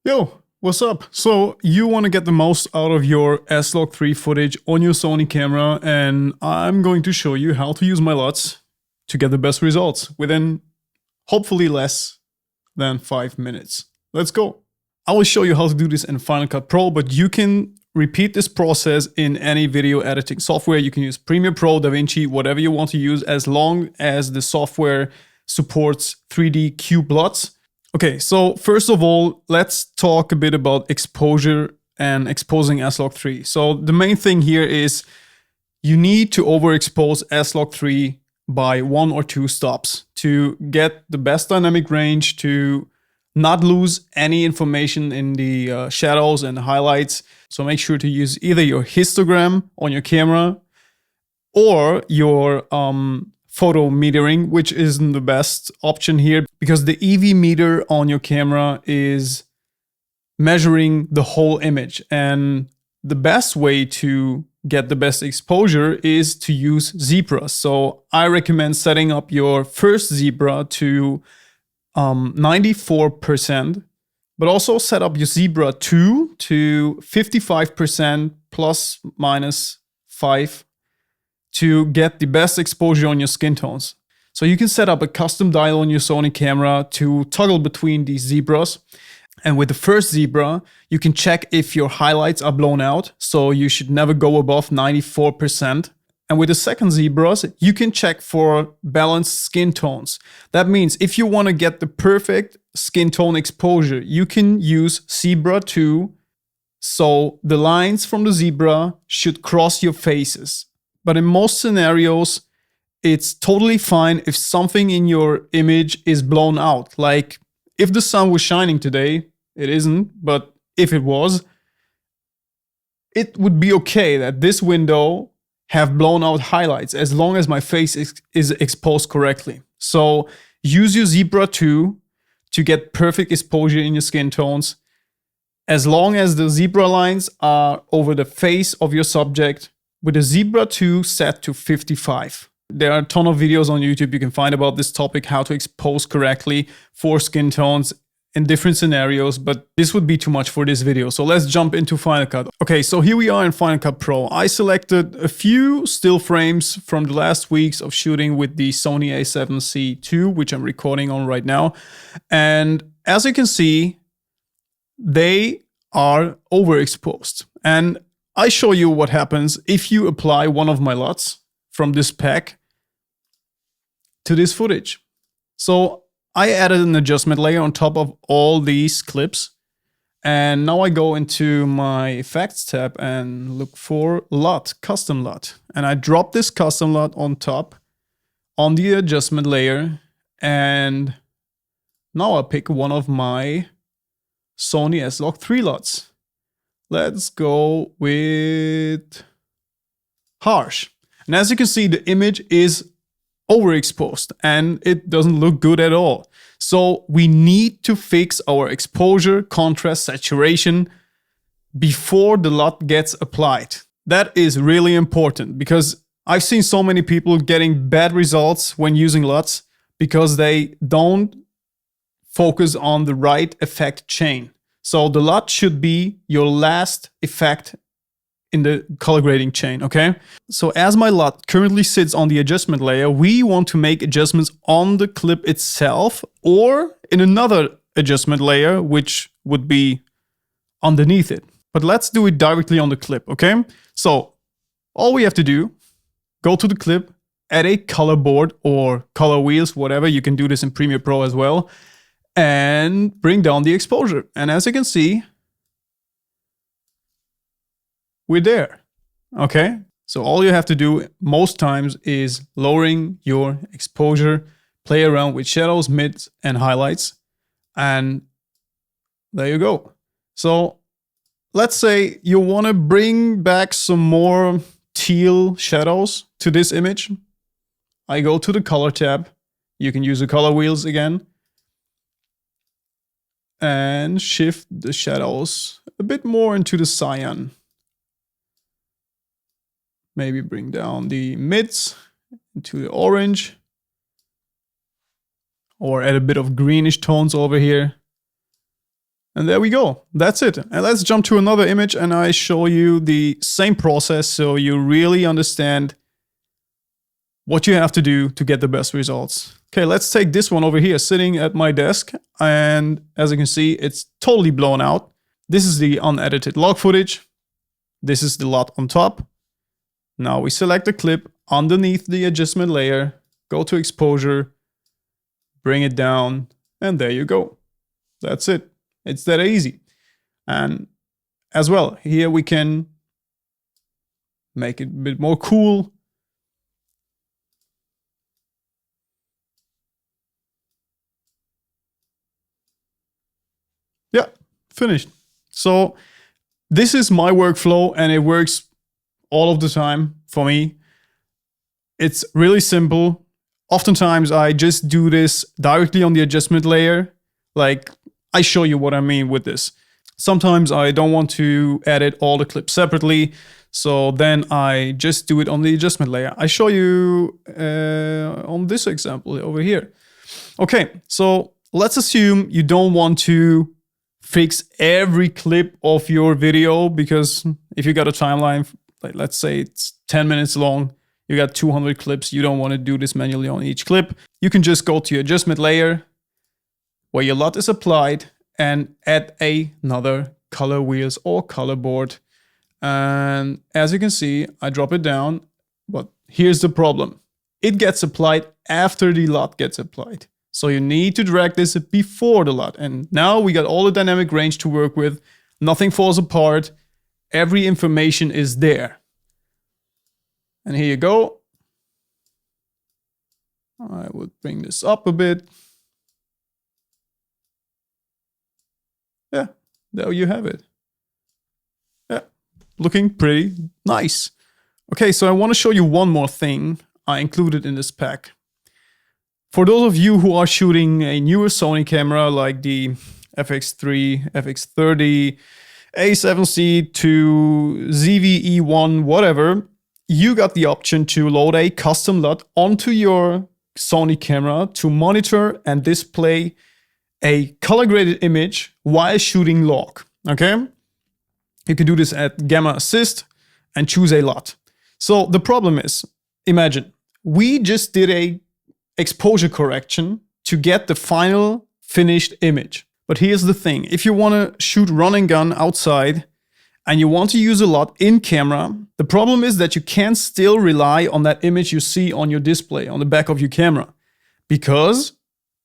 Yo, what's up? So you want to get the most out of your S-Log3 footage on your Sony camera, and I'm going to show you how to use my LUTs to get the best results within hopefully less than 5 minutes. Let's go. I will show you how to do this in Final Cut Pro, but you can repeat this process in any video editing software. You can use Premiere Pro, DaVinci, whatever you want to use, as long as the software supports 3D cube LUTs. Okay, so first of all, let's talk a bit about exposure and exposing S-Log3. So the main thing here is you need to overexpose S-Log3 by 1 or 2 stops to get the best dynamic range, to not lose any information in the shadows and highlights. So make sure to use either your histogram on your camera or your photo metering, which isn't the best option here because the EV meter on your camera is measuring the whole image. And the best way to get the best exposure is to use zebras. So I recommend setting up your first zebra to 94%, but also set up your zebra 2 to 55% plus minus 5 to get the best exposure on your skin tones. So you can set up a custom dial on your Sony camera to toggle between these zebras. And with the first zebra, you can check if your highlights are blown out. So you should never go above 94%. And with the second zebras, you can check for balanced skin tones. That means if you want to get the perfect skin tone exposure, you can use zebra 2. So the lines from the zebra should cross your faces. But in most scenarios, it's totally fine if something in your image is blown out. Like if the sun was shining today, it isn't, but if it was, it would be okay that this window have blown out highlights as long as my face is exposed correctly. So use your zebra 2 to get perfect exposure in your skin tones. As long as the zebra lines are over the face of your subject, with the zebra 2 set to 55. There are a ton of videos on YouTube you can find about this topic, how to expose correctly for skin tones in different scenarios, but this would be too much for this video. So let's jump into Final Cut. Okay, so here we are in Final Cut Pro. I selected a few still frames from the last weeks of shooting with the Sony a7C II, which I'm recording on right now. And as you can see, they are overexposed. And I show you what happens if you apply one of my LUTs from this pack to this footage. So I added an adjustment layer on top of all these clips. And now I go into my effects tab and look for LUT, custom LUT. And I drop this custom LUT on top on the adjustment layer. And now I pick one of my Sony S-Log3 LUTs. Let's go with harsh. And as you can see, the image is overexposed and it doesn't look good at all. So we need to fix our exposure, contrast, saturation before the LUT gets applied. That is really important because I've seen so many people getting bad results when using LUTs because they don't focus on the right effect chain. So the LUT should be your last effect in the color grading chain, okay? So as my LUT currently sits on the adjustment layer, we want to make adjustments on the clip itself or in another adjustment layer, which would be underneath it. But let's do it directly on the clip, okay? So all we have to do, go to the clip, add a color board or color wheels, whatever. You can do this in Premiere Pro as well. And bring down the exposure. And as you can see, we're there. Okay, so all you have to do most times is lowering your exposure, play around with shadows, mids, and highlights. And there you go. So let's say you want to bring back some more teal shadows to this image. I go to the color tab. You can use the color wheels again. And shift the shadows a bit more into the cyan. Maybe bring down the mids into the orange. Or add a bit of greenish tones over here. And there we go. That's it. And let's jump to another image and I show you the same process so you really understand what you have to do to get the best results. Okay, let's take this one over here, sitting at my desk. And as you can see, it's totally blown out. This is the unedited log footage. This is the LUT on top. Now we select the clip underneath the adjustment layer, go to exposure, bring it down, and there you go. That's it. It's that easy. And as well, here we can make it a bit more cool. Yeah, finished. So this is my workflow and it works all of the time for me. It's really simple. Oftentimes I just do this directly on the adjustment layer. Like I show you what I mean with this. Sometimes I don't want to edit all the clips separately. So then I just do it on the adjustment layer. I show you on this example over here. Okay, so let's assume you don't want to fix every clip of your video, because if you got a timeline, like let's say it's 10 minutes long, you got 200 clips, you don't want to do this manually on each clip. You can just go to your adjustment layer where your LUT is applied and add another color wheels or color board. And as you can see, I drop it down, but here's the problem. It gets applied after the LUT gets applied. So you need to drag this before the LUT. And now we got all the dynamic range to work with. Nothing falls apart. Every information is there. And here you go. I would bring this up a bit. Yeah, there you have it. Yeah, looking pretty nice. Okay, so I want to show you one more thing I included in this pack. For those of you who are shooting a newer Sony camera like the FX3, FX30, A7C to ZV-E1, whatever, you got the option to load a custom LUT onto your Sony camera to monitor and display a color graded image while shooting log, okay? You can do this at Gamma Assist and choose a LUT. So the problem is, imagine, we just did a exposure correction to get the final finished image. But here's the thing, if you want to shoot run and gun outside and you want to use a LUT in camera, the problem is that you can still rely on that image you see on your display on the back of your camera, because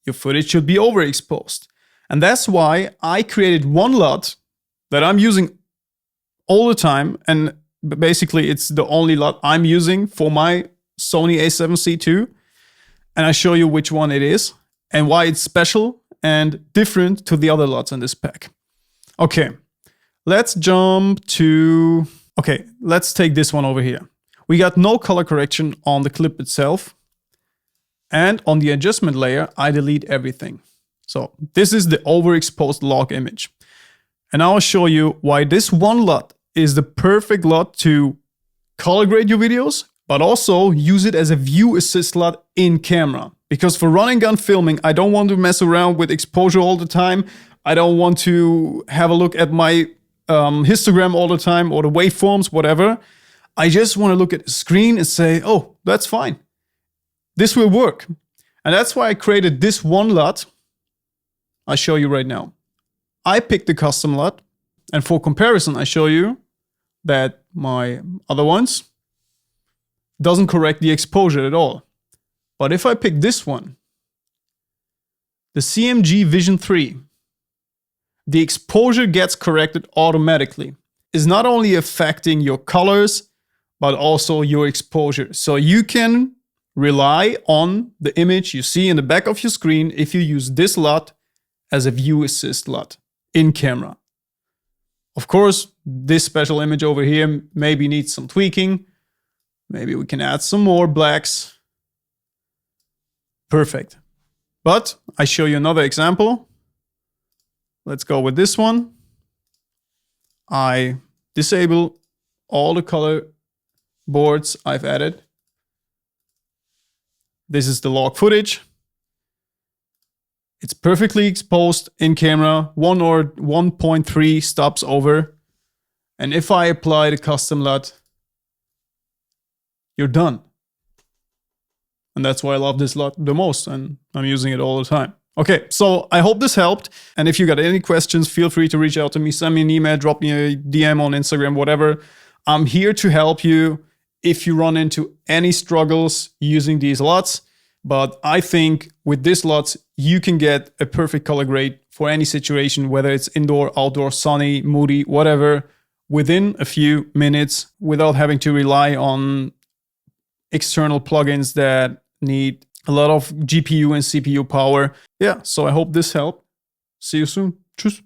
your footage should be overexposed. And that's why I created one LUT that I'm using all the time, and basically it's the only LUT I'm using for my Sony A7C II. And I show you which one it is and why it's special and different to the other LUTs in this pack. Okay, let's jump to... Okay, let's take this one over here. We got no color correction on the clip itself. And on the adjustment layer, I delete everything. So this is the overexposed log image. And I'll show you why this one LUT is the perfect LUT to color grade your videos, but also use it as a view assist LUT in camera. Because for run and gun filming, I don't want to mess around with exposure all the time. I don't want to have a look at my histogram all the time or the waveforms, whatever. I just want to look at the screen and say, oh, that's fine. This will work. And that's why I created this one LUT. I'll show you right now. I picked the custom LUT. And for comparison, I show you that my other ones doesn't correct the exposure at all. But if I pick this one, the CMG Vision 3, the exposure gets corrected automatically. It's not only affecting your colors, but also your exposure. So you can rely on the image you see in the back of your screen if you use this LUT as a view assist LUT in camera. Of course, this special image over here maybe needs some tweaking. Maybe we can add some more blacks. Perfect. But I show you another example. Let's go with this one. I disable all the color boards I've added. This is the log footage. It's perfectly exposed in camera, 1 or 1.3 stops over. And if I apply the custom LUT, you're done. And that's why I love this LUT the most, and I'm using it all the time. Okay, so I hope this helped. And if you got any questions, feel free to reach out to me, send me an email, drop me a DM on Instagram, whatever. I'm here to help you if you run into any struggles using these LUTs. But I think with this LUTs, you can get a perfect color grade for any situation, whether it's indoor, outdoor, sunny, moody, whatever, within a few minutes without having to rely on external plugins that need a lot of GPU and CPU power. Yeah, so I hope this helped. See you soon. Tschüss.